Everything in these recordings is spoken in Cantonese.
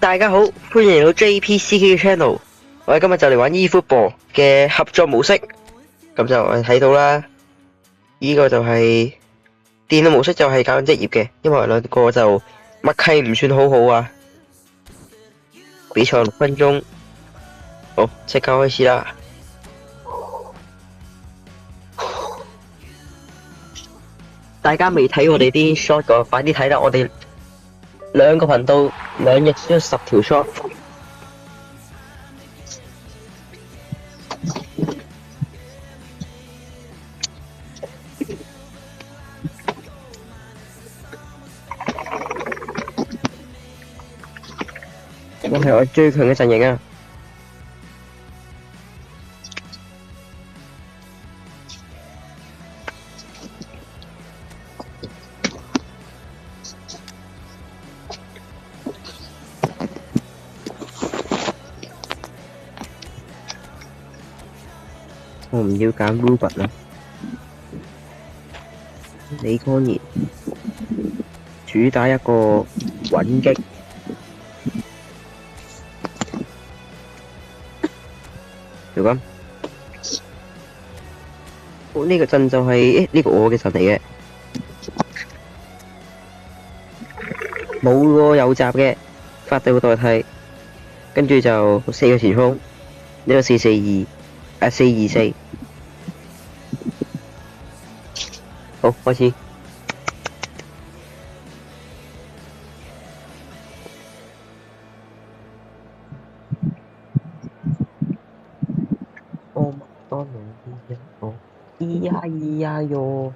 大家好，歡迎嚟到 JPCK 嘅 channel。我哋今日就嚟玩 eFootball 嘅合作模式，咁就我哋睇到啦。呢個就係電腦模式，就係揀職業嘅，因為我哋兩個就默契唔算好好啊。比賽6分鐘，好，即刻開始啦。大家未睇我哋啲 shot 嘅，快啲睇啦！我哋兩個頻道兩日出10條 shot。我係我最強嘅陣營啊！我唔要揀 Ruben 啦，李康賢主打一個穩擊，就咁。呢個陣就係呢個我嘅陣嚟嘅，冇個右閘嘅，法地會代替，跟住就4個前鋒，呢個4-4-2，4-2-4。好，開始。哦，麥當勞啲哦，咿呀咿呀喲。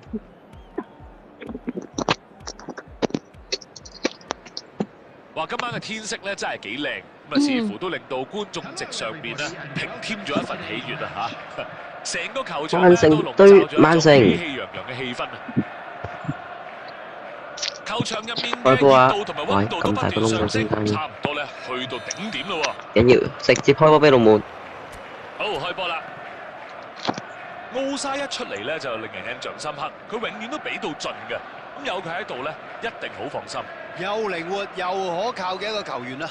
哇！今晚嘅天色咧真係幾靚，咁啊似乎都令到觀眾席上邊咧平添咗一份喜悅啊嚇！成個球場咧都籠罩咗一種喜氣洋洋嘅氣氛啊！球場入面嘅熱度同埋溫度都不斷上升，差唔多咧去到頂點咯喎！緊要直接開波俾龍門。好，開波啦！奧沙一出嚟咧就令人印象深刻，佢永遠都俾到盡嘅，咁有佢喺度咧一定好放心。又靈活又可靠嘅一個球員啦。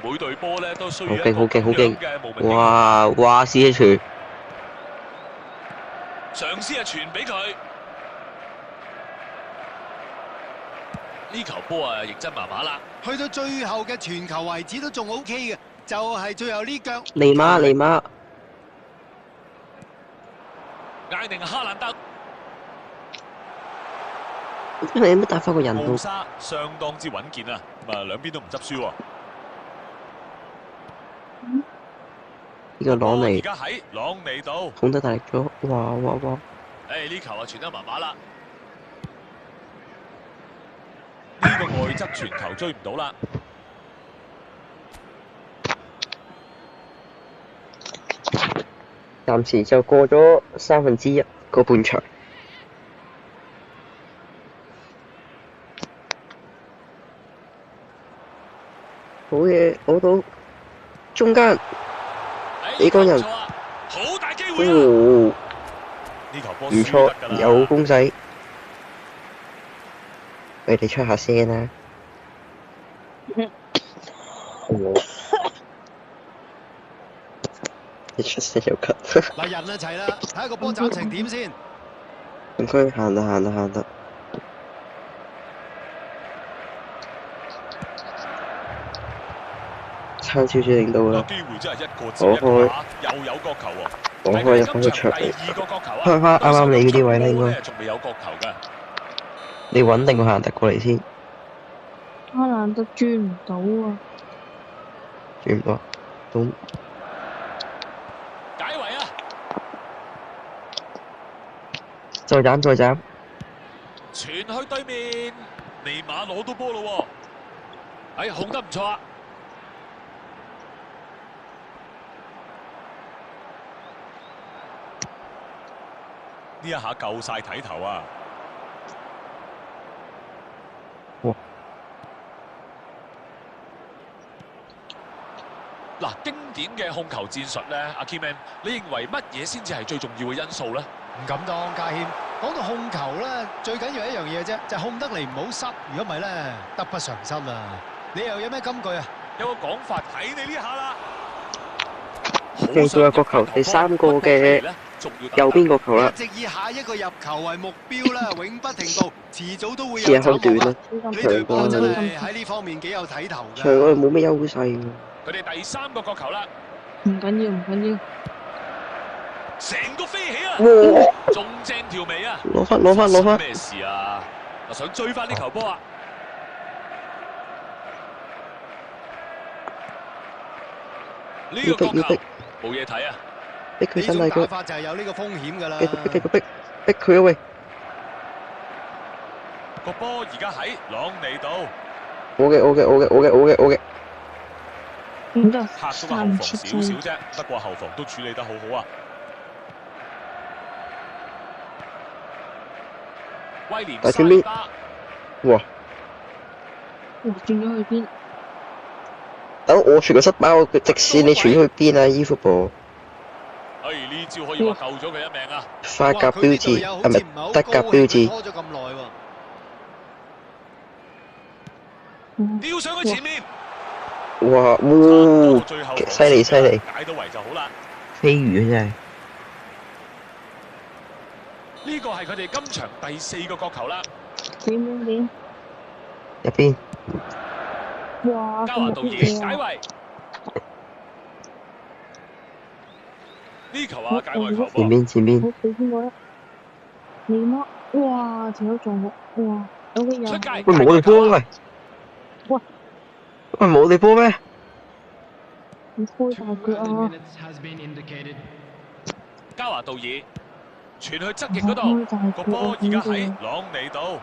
每隊波咧都需要好勁，好勁，好勁！嘅哇！CH 嘗試係傳俾佢。呢球波啊，認真麻麻啦。去到最後嘅傳球位置都仲 OK 嘅，就係最後呢腳。尼馬。艾寧哈蘭德。因為有乜打翻個人奧沙相當之穩健啊，咁啊兩邊都唔執輸喎。呢個朗尼，而家喺朗尼度，控得大力咗，哇！誒呢球啊傳得麻麻啦，呢個外側傳球追唔到啦。暫時就過咗1/3個半場。好嘢，攞到中間，你個人，好大機會啊！哦，呢球波唔錯，有攻勢。你哋出下聲啦。你出聲又咳。嗱，人啊齊啦，睇下個波斬成點先。唔該，行得。差少少領到啦。機會真係一個接一個啊！又有角球喎。我開入翻個場嚟。第2個角球啊！開翻啱啱你嗰啲位啦，應該。仲未有角球㗎。你穩定個夏蘭特過嚟先。夏蘭特轉唔到啊！轉唔到。咁。解圍啊！再斬。傳去對面，尼馬攞到波咯喎！控得唔錯啊！呢一下夠晒睇頭啊！哇！嗱，經典嘅控球戰術咧，阿 Keyman，你認為乜嘢先至係最重要嘅因素咧？唔敢當，家謙。講到控球咧，最緊要一樣嘢啫，就係控得嚟唔好失。如果唔係咧，得不償失啦。你又有咩金句啊？有個講法睇你呢下啦。繼續有個球，第3個嘅右邊個球啦。一直以下一個入球為目標啦，永不停步，遲早都會試下有斬獲好短啦啊！，呢隊波真係喺呢方面幾有睇頭㗎。場外冇咩優勢喎。佢哋第3個角球啦，唔緊要，唔緊要。成個飛起啊！哇！中正條尾啊！攞翻！咩事啊？我想追翻呢球波啊！呢個角球冇嘢睇啊！逼佢真係呢種打佢，法就係有呢個風險㗎啦。繼續逼佢啊喂！個波而家喺朗尼度，我嘅，點解嚇咗個後防少少啫，不過後防都處理得好好啊！威廉大轉邊沙巴哇！哇，轉咗去邊？等我傳個失包，佢直線你傳咗去邊啊？伊夫堡哎，呢招可以話救咗佢一命啊！法甲標誌係咪德甲標誌？拖咗咁耐喎。吊上去前面，哇！最後犀利，解到圍就好啦。飛魚真係呢個係佢哋今場第4個角球啦。點？入邊。哇！交華道爾解圍，呢球啊解圍球噃。前邊。好俾邊個咧？你乜？哇！條友撞我！哇！有個人。出界。喂，冇地波喂！喂，冇地波咩？你開大腳啊！交華道爾傳去側翼嗰度，個波而家喺朗尼度。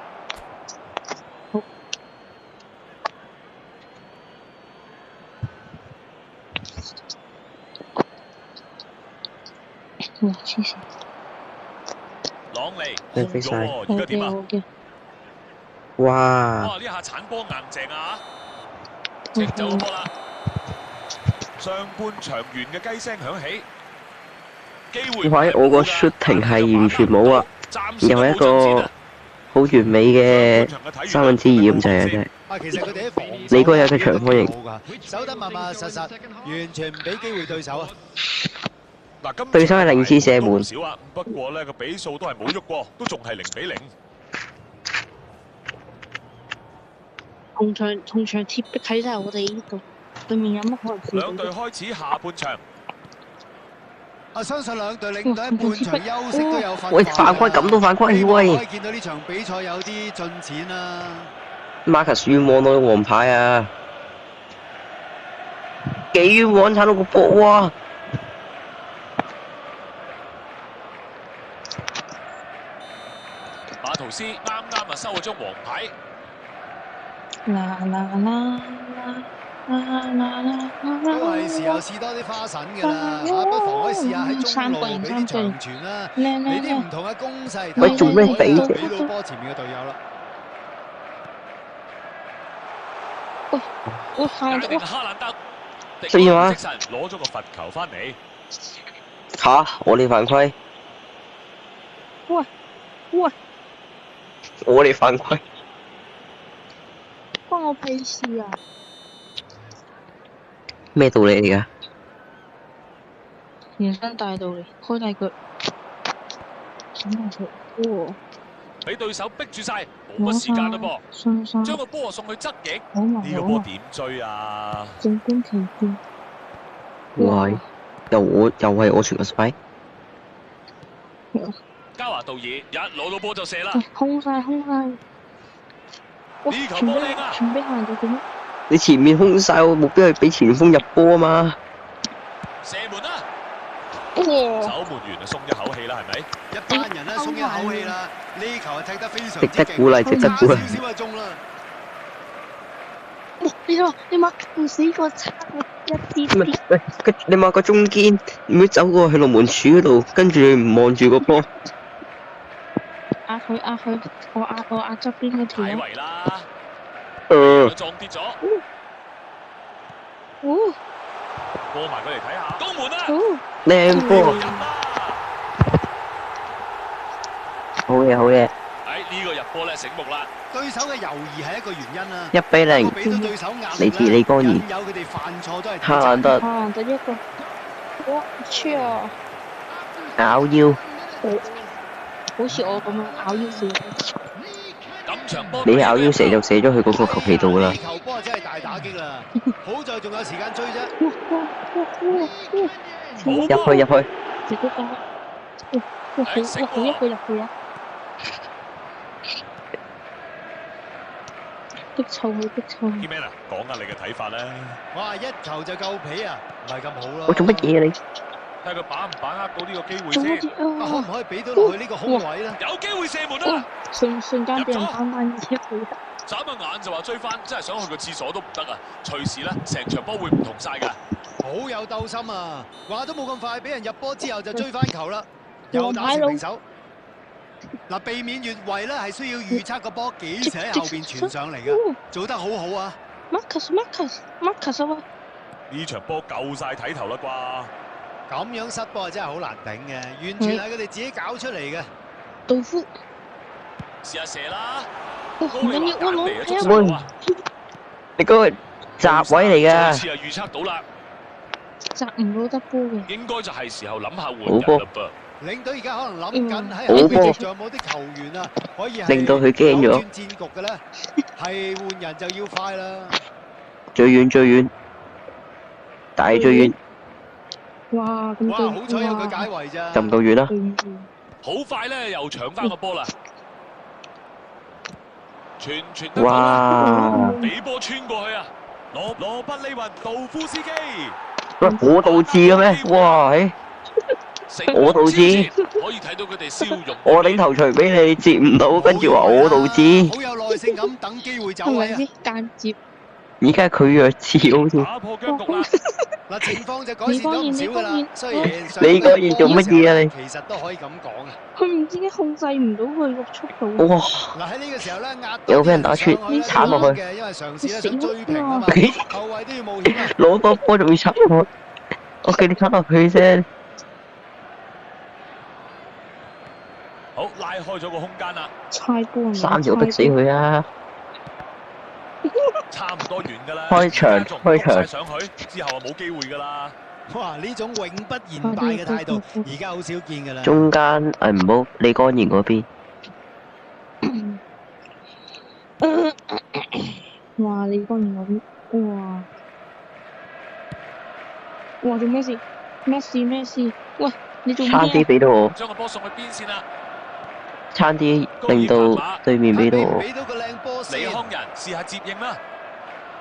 哇！黐線！朗尼你飛晒空咗喎，而家點啊？哇！哇！呢下鏟波硬淨啊！踢走個波啦。上半場完嘅雞聲響起，機會。喂，我個 shooting 係完全冇啊，又係一個好完美嘅2/3咁滯啊！真係。啊，其實佢哋喺防你嗰日嘅長方形守得密密實實，完全唔俾機會對手啊！嗱，對手係0次射門少啊，不過咧個比數都係冇喐過，都仲係0-0。同場貼壁喺晒我哋呢度，對面有乜可能試到？兩隊開始下半場。啊，相信兩隊領隊喺半場休息都有分。喂，犯規咁都犯規喂！可以見到呢場比賽有啲進展啦。Marcus 冤枉攞黃牌啊！幾冤枉踩到個波哇！馬圖斯啱啱收咗張黃牌。都係時候試多啲花神㗎啦，不妨可以試下喺中路俾啲長傳啦，俾啲唔同嘅攻勢。喂，做咩俾啫？俾到波前面嘅隊友啦。我行咗。哈蘭德。所以話攞咗個罰球翻嚟。吓，我哋犯規。喂！我哋犯規。關我屁事啊！咩道理嚟㗎？人生大道理，開大腳。俾對手逼住晒，冇乜時間啦噃。將個波送去側翼，呢個波點追啊？靜觀其變。喂，又係我傳個 spy。加華道爾一攞到波就射啦。空晒。呢球波靚啊！傳俾下人就點？你前面空晒，我目標係俾前鋒入波啊嘛。射門啦！哇！守門員就鬆一口氣啦，係咪？一班人咧鬆一口氣啦，呢球係踢得非常值得鼓勵，值得鼓勵。少少就中啦。哇！你話唔死個差一啲啲。喂，你話個中堅唔會走過去龍門柱嗰度，跟住你唔望住個波。壓佢，我壓側邊嗰條。解圍啦！撞跌咗。過埋佢嚟睇下，攻門啦！靚波。好嘢。呢個入波咧醒目啦。對手嘅猶豫係一個原因啊。1-0，俾到對手壓力嚟自李光賢，有佢哋犯錯都係哈蘭德啊，得一個，我去啊！咬腰，好似我咁樣咬腰射，咁場波你咬腰射就射咗去嗰個球皮度啦。呢球波真係大打擊啦！好在仲有時間追啫。入去，直接打，好一個入去啊！逼臭佢，逼臭佢。 Keyman 啊，講下你嘅睇法咧。哇！一球就夠皮啊，唔係咁好咯。我做乜嘢啊你？睇下佢把唔把握到呢個機會做乜先。嘢啊？可唔可以俾到落去呢個空位咧？有機會射門啊！瞬間俾人單單一倍。眨下眼就話追翻，真係想去個廁所都唔得啊！隨時咧，成場波會唔同晒㗎。好有鬥心啊！話都冇咁快，俾人入波之後就追翻球啦，又打成平手。嗱，避免越位咧係需要預測個波幾時喺後邊傳上嚟嘅，做得好好啊 Marcus 啊！呢場波夠晒睇頭啦啩！咁樣失波真係好難頂嘅，完全係佢哋自己搞出嚟嘅。杜夫，試下射啦！唔緊要，我攞睇下。喂，你嗰個閘位嚟㗎。再次係預測到啦，閘唔攞得波嘅。應該就係時候諗下換人啦噃。領隊而家可能諗緊喺好波後邊仲有冇啲球員啊，可以係令到佢驚咗扭轉戰局嘅咧，係換人就要快啦。最遠，大最遠，哇，咁哇！對，好彩有佢解圍咋。就唔夠遠啦。好快咧，又搶翻個波啦！傳得到啦，哇！俾波穿過去啊！羅賓利雲杜夫斯基，喂，我導致嘅咩？哇！我導致，可以睇到佢哋笑容。我頂頭錘俾你接唔到，跟住話我導致。好有耐性咁等機會走位啊！係咪先間接？而家佢弱智好似。打破僵局啦！嗱，情況就改善咗唔少噶啦。雖然你嗰邊做乜嘢啊你？其實都可以咁講啊。佢唔知點解控制唔到佢個速度。哇！嗱，喺呢個時候咧，壓有俾人打穿，鏟落去。嘅，因為嘗試咧想追平啊嘛，後衞都要冒險啊。攞個波仲要鏟我，我叫你鏟落去先。好，拉開咗個空間啦，猜波3條逼死佢啊！差唔多完㗎啦。開場而家仲撲晒上去，之後就冇機會㗎啦。哇！呢種永不言敗嘅態度，而家好少見㗎啦。中間唔好，李光賢嗰邊。哇！你當然嗰邊，哇！哇！做咩事？咩事？喂！你做咩？差啲俾到我，將個波送去邊線啦。差啲令到對面俾到我。俾到個靚波先。李康仁試下接應啦。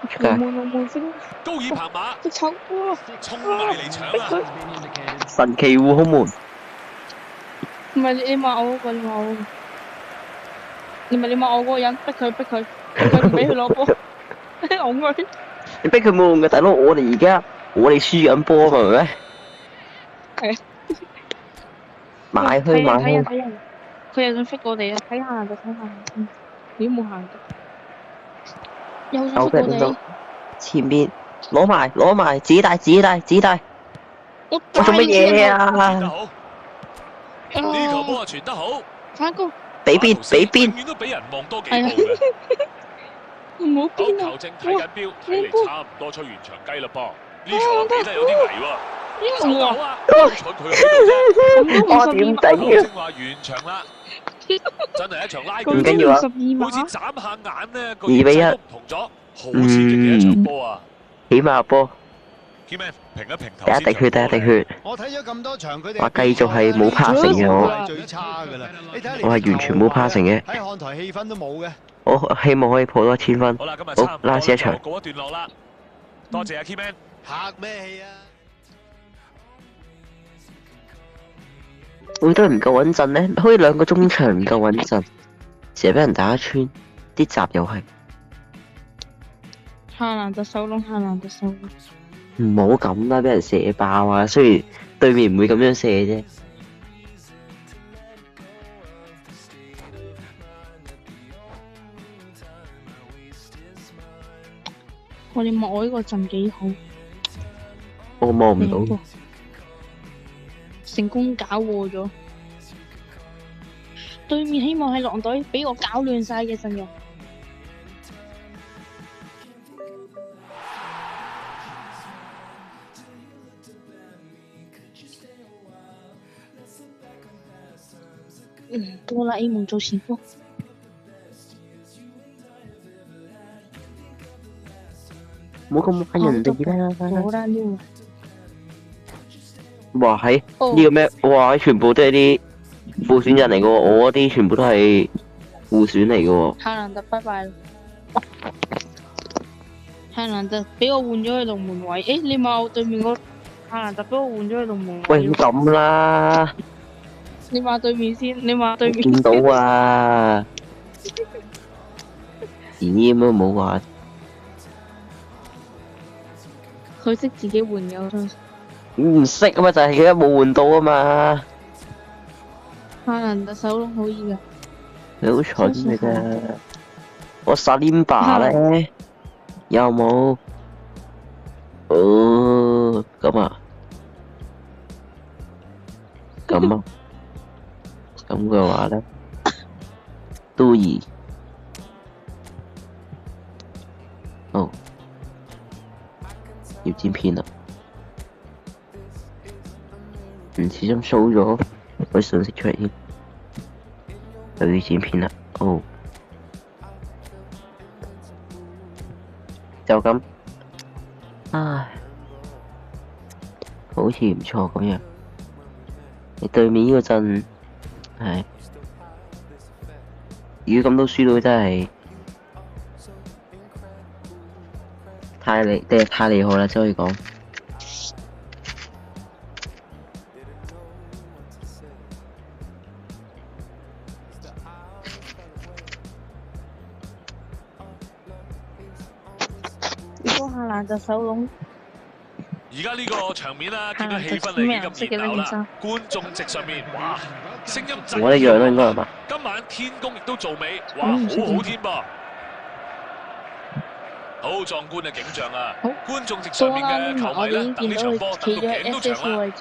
出界。冇飛。高爾彭馬隻醜哇！衝埋嚟搶啊！神奇護空門。唔係你罵我嗰個，你罵我。你罵我嗰個人，逼佢唔俾佢攞波，戇佢。你逼佢冇用嘅，大佬，我哋輸緊波嘛，係咪？係啊。買去。睇人，佢又想 fit 我哋啊！睇下，你都冇行到。又想 fit 我哋。前邊攞埋，自己帶。我做乜嘢啊？傳得好，呢球波啊傳得好。反攻。俾邊？永遠都俾人望多幾步嘅。唔好邊啊！球證睇緊錶，睇嚟差唔多出完場雞啦噃。呢球俾得有啲危喎。手好啊，好彩佢喺度啫。我點頂球啊？證話完場啦，真係一場拉唔緊要啊好似眨下眼咧，個2-1形勢都唔同咗，好刺激嘅一場波啊！起碼入波。Keyman 平一平頭第一滴血。我睇咗咁多場佢哋。我繼續係冇 passing 嘅我。最差㗎啦！你睇我係完全冇 passing 嘅。喺看台氣氛都冇嘅。我希望可以破多1000分。好啦，今日差唔多，last 一場。告一段落啦。多謝阿 Keyman。客咩氣啊？會都唔夠穩陣咧，好似2個中場唔夠穩陣，成日俾人打穿，啲閘又係。下難就收窿。唔好咁啦，俾人射爆啊！雖然對面唔會咁樣射啫。我哋望我呢個陣幾好。我望唔到。成功搞禍咗。對面希望係狼隊，俾我搞亂晒嘅陣容。哆啦 A 夢做前鋒。冇咁玩人哋啦。好啦呢哇喺呢個咩？哇全部都係啲副選人嚟嘅喎，我嗰啲全部都係互選嚟嘅喎。夏蘭特拜拜啦。夏蘭特俾我換咗去龍門位，誒你話我對面個夏蘭特俾我換咗去龍門位。喂咁啦，你話對面先，你話對面。見到啊！咦咁都冇話。佢識自己換嘅，我相信。唔識啊嘛，就係佢一冇換到啊嘛。夏蘭特手窿好易㗎。你好蠢嘅啫。我薩廉巴咧有冇？哦，咁啊，咁啊，咁嘅話咧，都易。哦，要剪片啦。始終 show 咗佢信息出嚟添，又要剪片啦。哦，就咁，唉，好似唔錯咁樣。你對面呢個陣係，如果咁都輸到真係太厲害啦，只可以講。夏蘭特手籠。而家呢個場面啦，見到氣氛已經咁熱鬧啦，觀眾席上面，哇，聲音震。我一樣啦，應該係嘛？今晚天公亦都做美，哇，好好添噃，好壯觀嘅景象啊！觀眾席上面嘅球迷咧，等呢場波等到頸都長啦。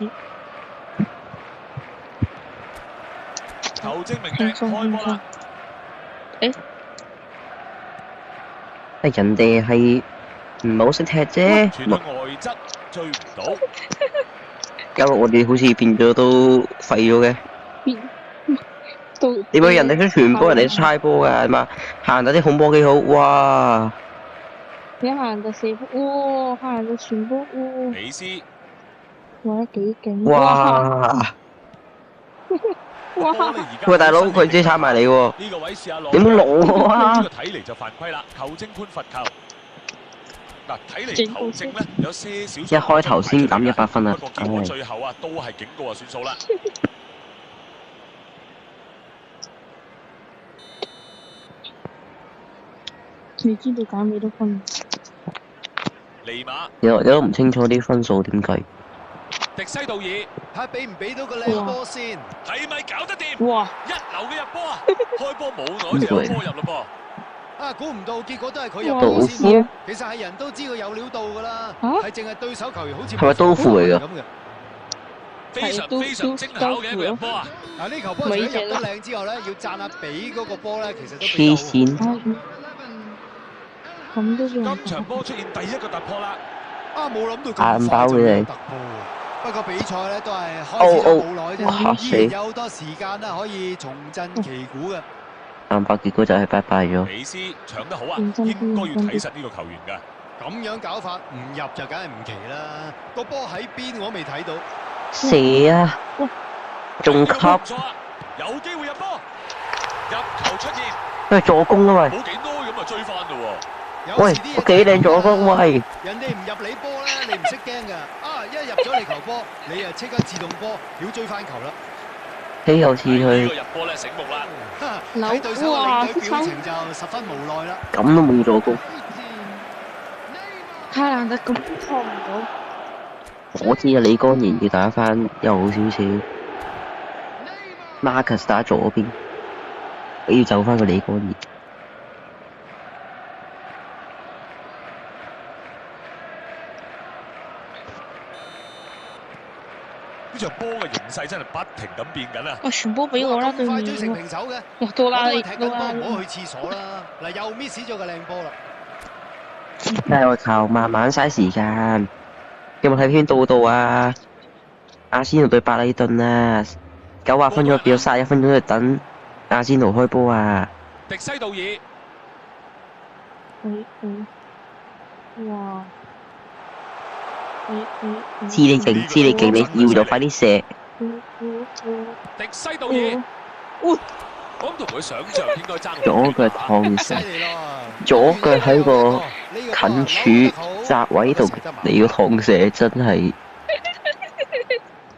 球證明鏡開波啦！人哋係唔係好識踢啫？傳到外側追唔到，搞到我哋好似變咗都廢咗嘅。點解人哋想傳波，人哋猜波㗎嘛？行到啲控波幾好，哇！你行到射波，哇！行到傳波，哇！美斯，哇得幾勁！哇！哇！喂，大佬，佢自己踩埋你喎。呢個位試下攞。點攞啊？呢個睇嚟就犯規啦，球證判罰球。嗱，睇嚟球證咧有些少。一開頭先減100分啊！不過結果最後啊都係警告啊算數啦。你知道減幾多分？尼馬。有都唔清楚啲分數點計。迪西道爾，睇俾唔俾到個靚波先，係咪搞得掂？哇！一流嘅入波啊！開波冇耐就有波入嘞噃。啊，估唔到結果都係佢入波先。其實係人都知佢有料到㗎啦，係淨係對手球員好似係咪刀斧嚟㗎？非常非常精巧嘅一個入波啊！嗱，呢球波除咗入得靚之後咧，要讚下比嗰個波咧，其實都黐線。咁都算。今場波出現第一個突破啦！啊，冇諗到咁快就有突破。不過比賽咧都係開始咗冇耐啫，依然有好多時間啦，可以重振旗鼓嘅。硬爆結果就係拜拜咗。美斯搶得好啊，應該要睇實呢個球員㗎。咁樣搞法唔入就梗係唔奇啦。個波喺邊我未睇到。射啊！仲級。有機會入波，入球出現。都係助攻啊喂！冇幾多咁啊追翻嘞喎！喂，都幾靚助攻喂！人哋唔入你波咧，你唔識驚㗎。啊，一入咗你球波，你啊即刻自動波，要追翻球啦。豈有此理！呢個入波咧醒目啦。睇對手嘅領隊表情就十分無奈啦。咁都冇助攻。太難得咁錯唔到。我知啊，李光賢要打翻又好少少。Marcus 打左邊，佢要走翻個李光賢。呢場波嘅形勢真係不停咁變緊啊！喂，傳波俾我啦，對面咁快追成喎。平手嘅，哇，到啦，我都係踢緊波，到啦。唔好去廁所啦。嗱，又 miss 咗個靚波啦。唉，我靠，慢慢嘥時間。有冇睇篇報道啊？阿仙奴對百里頓啊，90分鐘變咗31分鐘喺度等阿仙奴開波啊！迪西道爾，哇！知你勁，知你勁，你要就快啲射。迪西道爾，我諗同佢想象應該爭好左腳燙射，左腳喺個近柱窄位度嚟個燙射，真係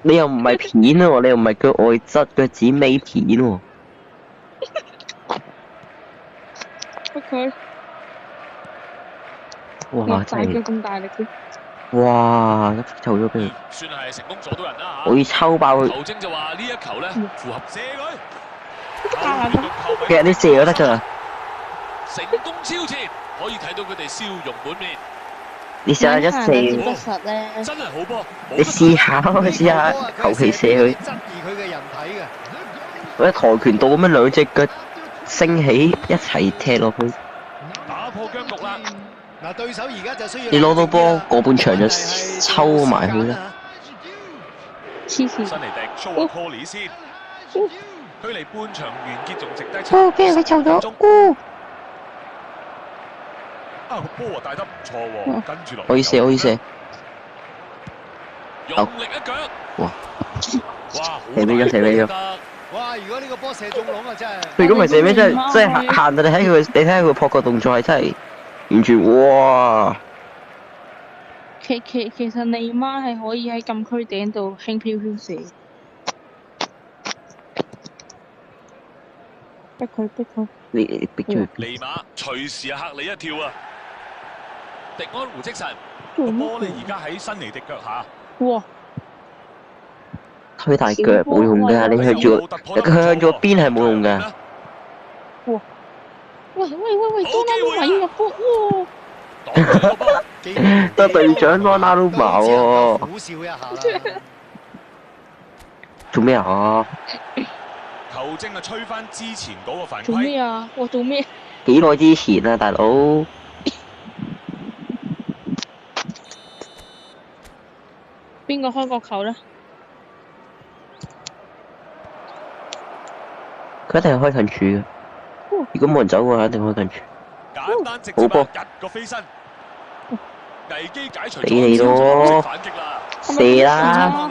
你又唔係片喎，你又唔係腳外側，腳趾尾片喎。逼佢！哇！大腳咁大力嘅。哇！一球咗俾佢，算係成功阻到人啦我要抽爆佢。球證就話呢一球咧符合射佢，其實你射就得㗎啦，成功超前，可以睇到佢哋笑容滿面，你試下一接射，得實咧。真係好波。你試下，試下求其射佢。質疑佢嘅人體嘅。我喺跆拳道咁樣兩隻腳升起一齊踢落去，打破僵局啦！嗱，對手而家就需要你攞到波過半場就抽埋佢啦。黐線。新尼迪 show 下 Colly 先，距離半場完結仲剩低7哦，俾人佢抽咗。啊，個波啊帶得唔錯喎，跟住落。可以射，可以射。用力一腳。哇！哇！射咩咗？射咩咗？哇！如果呢個波射中籠啊，真係。佢如果唔係射咩，真係限到你睇佢，你睇下佢撲個動作係真係完全哇！其實尼媽係可以喺禁區頂度輕飄飄射。逼佢！你逼住佢。尼馬隨時嚇你一跳啊！迪安胡積神做乜個波咧，而家喺新尼迪腳下。哇！推大腳冇用㗎，你向住佢向住個邊係冇用㗎。哇！喂，多拉魯馬要入波喎！得隊長多拉魯馬喎。苦笑一下啦。做咩啊？球證啊，吹翻之前嗰個犯規。做咩啊？我做咩？幾耐之前啊，大佬？邊個開個球咧？佢一定係開近柱嘅。如果冇人走嘅話，一定開近柱。簡單直接一個飛身，危機解除咗，俾你咯反擊啦！射啦！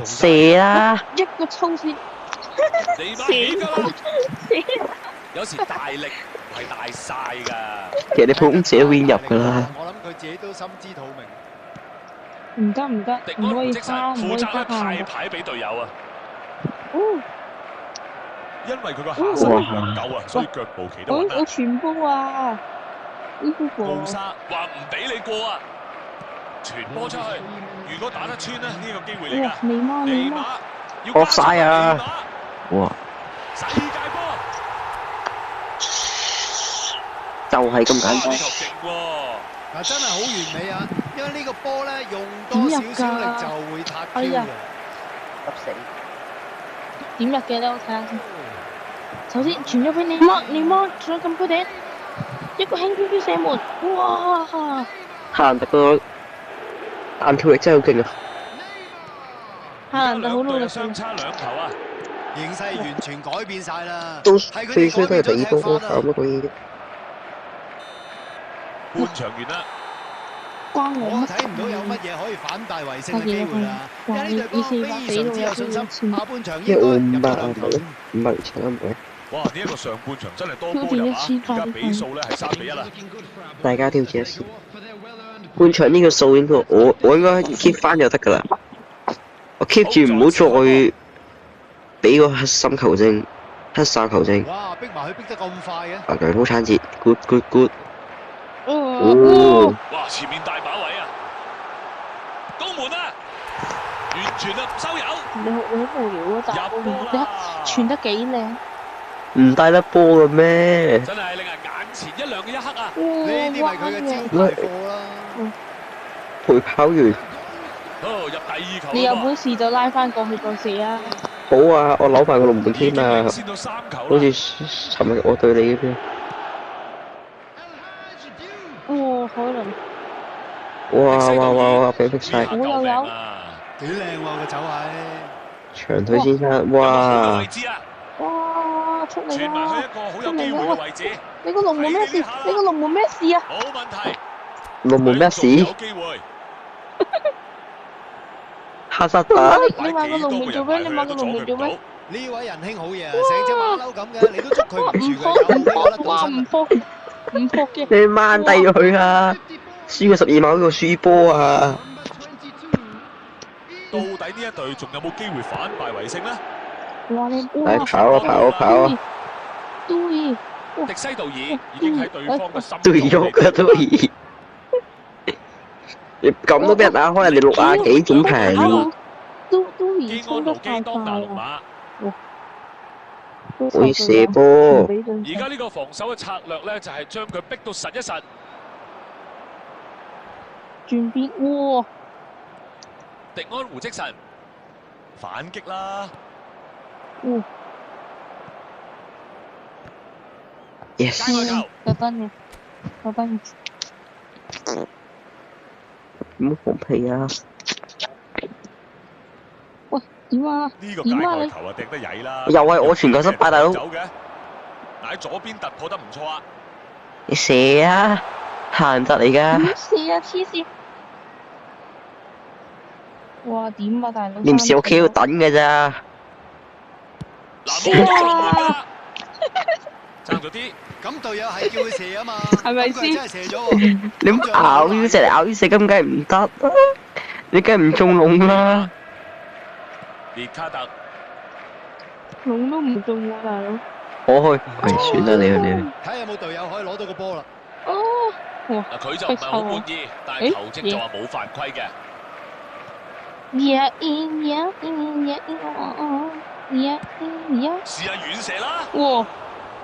射啦！一個抽線。尼馬起㗎啦！有時大力唔係大晒㗎。其實你普通射都會入㗎啦。我諗佢自己都心知肚明。唔得，迪安胡積神負責咧派派牌俾隊友啊！哦，因為佢個下身力量夠啊，所以腳步企得穩啦。我傳波啊！呢個高沙話唔俾你過啊！傳波出去，如果打得穿咧，呢個機會嚟哇！㗎。尼馬要惡晒啊！哇！世界波就係咁簡單。呢球勁喎！嗱，真係好完美啊！因為呢個波咧用多少少力就會撻 Q 嘅。急死！點入嘅咧？我睇下先。首先傳咗俾尼馬上禁區頂，一個輕飄飄射門，哇！夏蘭特個彈跳力真係好勁啊！夏蘭特好努力相差2球啊！形勢完全改變晒啦。都最衰都係第二波波搞乜鬼嘢啫？半場完啦。我睇唔到有乜嘢可以反敗為勝嘅機會啦。因為呢隊波非常之有信心，下半場應該入到兩球。唔係搶唔係。哇！呢一個上半場真係多波入啊！而家比數咧係3-1啦。大家都要記得先。半場呢個數應該我應該 keep 翻就得㗎啦。我 keep 住唔好再俾個黑心球證、黑哨球證。哇！逼埋佢逼得咁快嘅。啊！良好產節 ，good。哦！哇！前面大把位啊！攻門啊！完全啊唔收油。你好無聊啊！打波你傳得幾靚。唔帶得波嘅咩？真係令人眼前一亮嘅一刻啊！呢啲咪佢嘅招牌貨啦。陪跑員入第二球。你有本事就拉翻過去再射啊！好啊，我扭埋個龍門添啊，領先到3球好似尋日我對你嗰邊。哇，海倫，哇！俾逼晒，好有有，幾靚喎個走位。長腿先生，哇！哇，出嚟傳埋去啦！一個好有機會嘅位置。你個龍門咩事？你個龍門咩事啊？冇問題。龍門咩事？有機會。黑沙打。你買個龍門做咩？你買個龍門做咩？呢位仁兄好嘢啊，成隻馬騮咁嘅，你都捉佢唔住佢，有冇得到身？唔撲嘅。你掹低咗佢啊！輸個12碼嗰個輸波啊！到底呢一隊仲有冇機會反敗為勝呢？哇！你跑啊！對，迪西道爾已經喺對方嘅心對喐嘅都已。你咁都俾人打開，人哋60幾點平？都基安奴基當大龍馬。會射波。而家呢個防守嘅策略咧，就係將佢逼到實一實。轉邊，哇！迪安胡積臣反擊啦。Yes。界外球。特登嘅。點放屁啊！喂，點啊？呢個界外球啊，掟得曳啦！又係我傳球失敗，大佬。走嘅，但喺左邊突破得唔錯啊！你射啊！閒質嚟㗎。點射啊？黐線！哇，點啊，大佬？你唔係屋企要等㗎咋？嗱，爭咗啲。咁隊友係叫佢射啊嘛，係咪先？真係射咗喎！你咁咬腰射嚟咬腰射咁，梗係唔得，你梗係唔中籠啦。列卡特籠都唔中喎，大佬。我去，算啦，你去。睇下有冇隊友可以攞到個波啦。哦，哇！嗱，佢就唔係好滿意，但係球證就話冇犯規嘅。試下遠射啦！哇！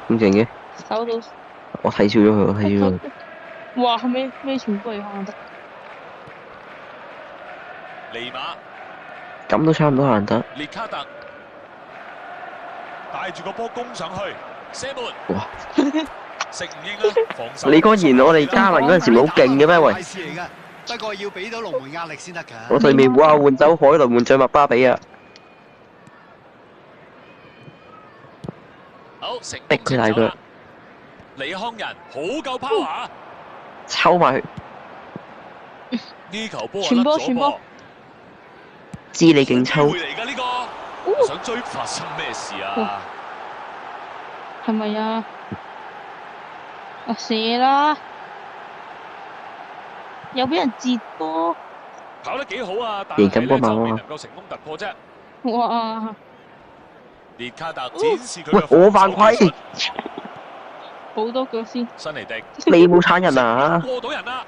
咁勁嘅？手到。我睇少咗佢，哇！咩全部嚟行得？尼馬。咁都差唔多行得。列卡特帶住個波攻上去，射門。哇！食唔應啊！防守。李光賢，我哋加運嗰陣時冇勁嘅咩？喂！不過要俾到龍門壓力先得㗎。我對面哇換走海倫，換咗麥巴比啊！好，成逼佢大腳。李康仁好夠 power，抽埋佢。呢球波傳波。知你勁抽。機會嚟㗎呢個，想追發生咩事啊？係咪啊？啊射啦！又俾人截波。跑得幾好啊，但係咧就未能夠成功突破啫。哇！列卡特展示佢喂，我犯規。好多腳先。辛尼迪。你冇鏟人啊！過到人啦！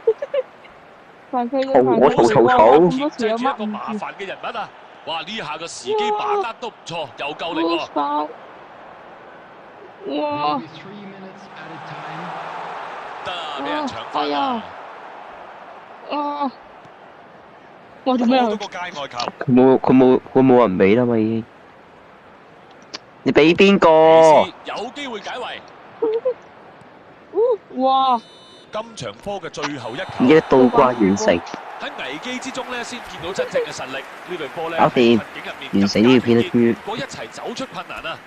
犯規都我咁多時有乜一個麻煩嘅人物啊！哇！呢下個時機把握都唔錯，又夠力喎。哇！得啊，俾人搶翻啦！啊！哇！做咩啊？個界外球。佢冇人俾啦嘛已經。你俾邊個？有機會解圍。哇！今場波嘅最後一球。而家倒掛完成。喺危機之中咧，先見到真正嘅實力。呢隊波咧，搞掂，完成呢條片啦，終於。我一齊走出困難啊！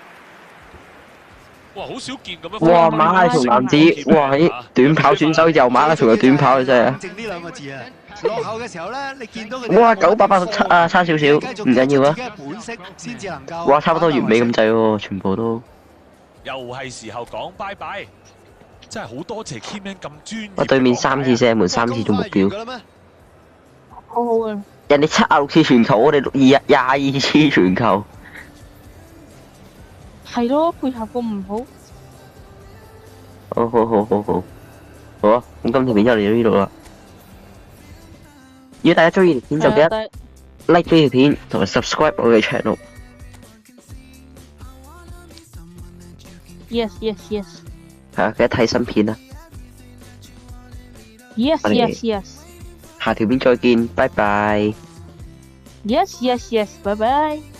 哇，好少見咁樣。哇，馬拉松男子，哇，啲短跑選手又馬拉松又短跑，真係。正呢兩個字啊！落後嘅時候咧，你見到佢。哇，987啊，差少少，唔緊要啊。哇，差唔多完美咁滯喎，全部都。又係時候講拜拜，真係好多謝 Keyman 咁專業。我對面3次射門，3次做目標。好好啊！人哋76次傳球，我哋22次傳球。係咯，配合個唔好。好啊！咁今條片就嚟到呢度啦。如果大家中意條片就記得 like 呢條片同埋 subscribe 我嘅 channel。Yes。係啊，記得睇新片啊。Yes。下條片再見，拜拜。Yes, yes, yes. Bye bye.